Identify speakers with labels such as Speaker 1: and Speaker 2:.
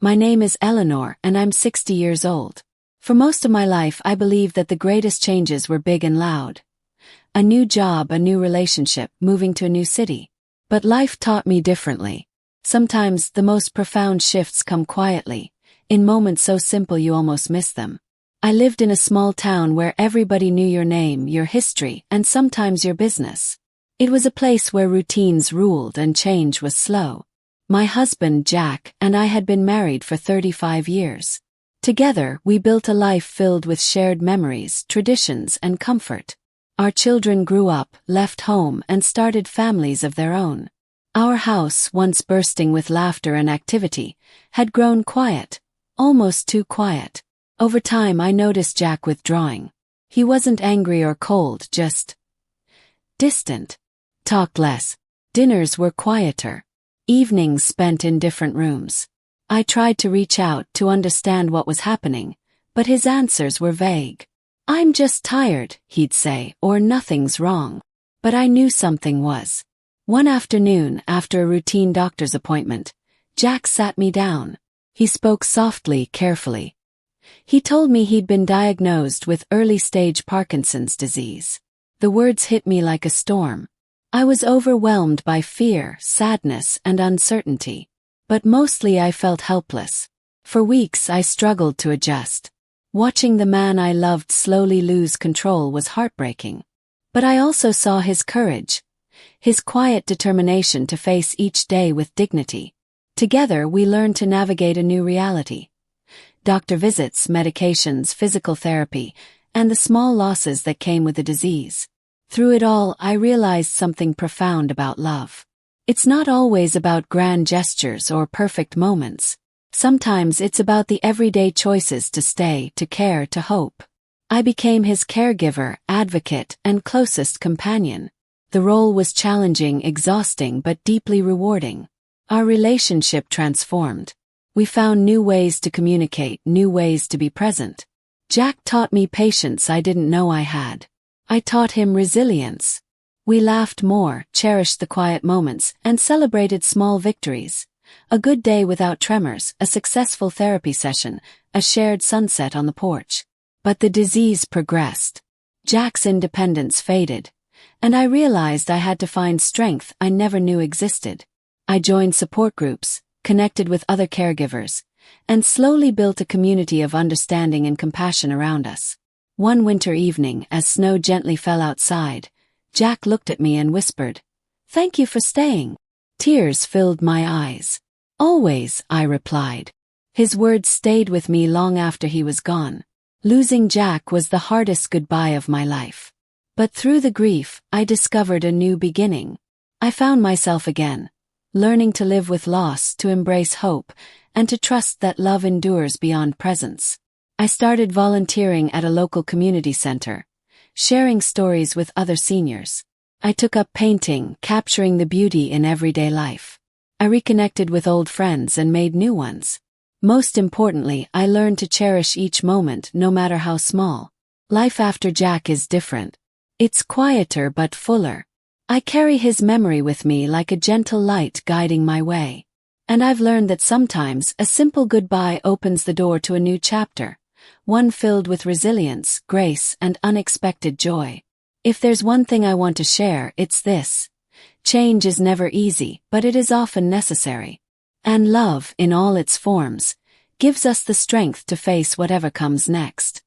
Speaker 1: My name is Eleanor and I'm 60 years old. For most of my life I believed that the greatest changes were big and loud. A new job, a new relationship, moving to a new city. But life taught me differently. Sometimes the most profound shifts come quietly, in moments so simple you almost miss them. I lived in a small town where everybody knew your name, your history, and sometimes your business. It was a place where routines ruled and change was slow. My husband, Jack, and I had been married for 35 years. Together, we built a life filled with shared memories, traditions, and comfort. Our children grew up, left home, and started families of their own. Our house, once bursting with laughter and activity, had grown quiet, almost too quiet. Over time I noticed Jack withdrawing. He wasn't angry or cold, just distant. Talked less. Dinners were quieter. Evenings spent in different rooms. I tried to reach out to understand what was happening, but his answers were vague. "I'm just tired," he'd say, or "nothing's wrong." But I knew something was. One afternoon, after a routine doctor's appointment, Jack sat me down. He spoke softly, carefully. He told me he'd been diagnosed with early-stage Parkinson's disease. The words hit me like a storm. I was overwhelmed by fear, sadness, and uncertainty. But mostly I felt helpless. For weeks I struggled to adjust. Watching the man I loved slowly lose control was heartbreaking. But I also saw his courage, his quiet determination to face each day with dignity. Together we learned to navigate a new reality. Doctor visits, medications, physical therapy, and the small losses that came with the disease. Through it all, I realized something profound about love. It's not always about grand gestures or perfect moments. Sometimes it's about the everyday choices to stay, to care, to hope. I became his caregiver, advocate, and closest companion. The role was challenging, exhausting, but deeply rewarding. Our relationship transformed. We found new ways to communicate, new ways to be present. Jack taught me patience I didn't know I had. I taught him resilience. We laughed more, cherished the quiet moments, and celebrated small victories. A good day without tremors, a successful therapy session, a shared sunset on the porch. But the disease progressed. Jack's independence faded. And I realized I had to find strength I never knew existed. I joined support groups, connected with other caregivers, and slowly built a community of understanding and compassion around us. One winter evening, as snow gently fell outside, Jack looked at me and whispered, "Thank you for staying." Tears filled my eyes. "Always," I replied. His words stayed with me long after he was gone. Losing Jack was the hardest goodbye of my life. But through the grief, I discovered a new beginning. I found myself again, learning to live with loss, to embrace hope, and to trust that love endures beyond presence. I started volunteering at a local community center, sharing stories with other seniors. I took up painting, capturing the beauty in everyday life. I reconnected with old friends and made new ones. Most importantly, I learned to cherish each moment, no matter how small. Life after Jack is different. It's quieter but fuller. I carry his memory with me like a gentle light guiding my way. And I've learned that sometimes a simple goodbye opens the door to a new chapter, one filled with resilience, grace, and unexpected joy. If there's one thing I want to share, it's this. Change is never easy, but it is often necessary. And love, in all its forms, gives us the strength to face whatever comes next.